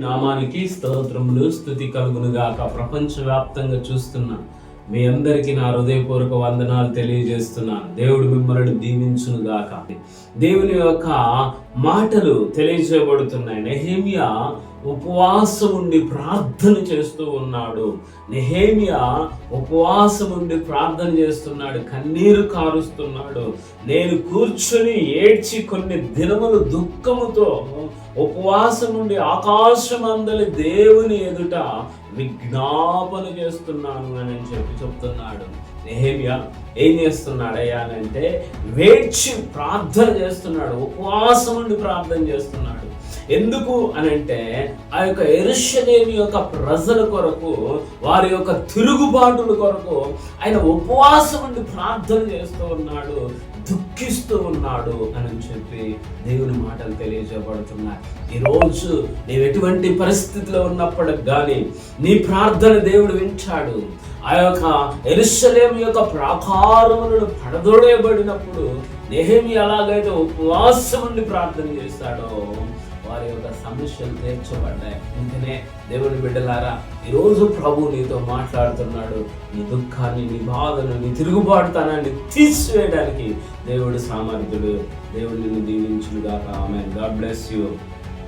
నామానికి స్తోత్రములు స్తుతి కలుగును గాక. ప్రపంచవ్యాప్తంగా చూస్తున్నా మీ అందరికీ నా హృదయపూర్వక వందనాలు తెలియజేస్తున్నాను. దేవుడు మిమ్మల్ని దీవించును గాక. దేవుని యొక్క మాటలు తెలియజేయబడుతున్నాయి. నెహెమ్యా ఉపవాసం ఉండి ప్రార్థన చేస్తూ ఉన్నాడు. నెహెమ్యా ఉపవాసం ఉండి ప్రార్థన చేస్తున్నాడు, కన్నీరు కారుస్తున్నాడు. నేను కూర్చొని ఏడ్చి కొన్ని దినములు దుఃఖముతో ఉపవాసం ఉండి ఆకాశమందలి దేవుని ఎదుట విజ్ఞాపన చేస్తున్నాను అని చెప్తున్నాడు. నెహెమ్యా ఏం చేస్తున్నాడయ్యా అంటే వేచి ప్రార్థన చేస్తున్నాడు, ఉపవాసం ఉండి ప్రార్థన చేస్తున్నాడు. ఎందుకు అనంటే ఆ యొక్క యెరూషలేము యొక్క ప్రజల కొరకు, వారి యొక్క తిరుగుబాటుల కొరకు ఆయన ఉపవాసం ఉండి ప్రార్థన చేస్తూ ఉన్నాడు, దుఃఖిస్తూ ఉన్నాడు అని చెప్పి దేవుని మాటలు తెలియజేయబడుతున్నాయి. ఈరోజు నీవు ఎటువంటి పరిస్థితిలో ఉన్నప్పటికి కానీ నీ ప్రార్థన దేవుడు వింటాడు. ఆ యొక్క యెరూషలేము యొక్క ప్రాకారములను పడదొడేయబడినప్పుడు నెహెమ్యా ఎలాగైతే ఉపవాసం ఉండి ప్రార్థన చేస్తాడో వారి యొక్క సమస్యలు తీర్చబడ్డాయి. అందుకనే దేవుని బిడ్డలారా, ఈరోజు ప్రభు నీతో మాట్లాడుతున్నాడు. నీ దుఃఖాన్ని, నీ బాధను, నీ తిరుగుబాటుతనాన్ని తీసివేయడానికి దేవుడు సామర్థ్యుడు. దేవుడు నిన్ను దీవించును గాక. ఆమేన్. God bless you.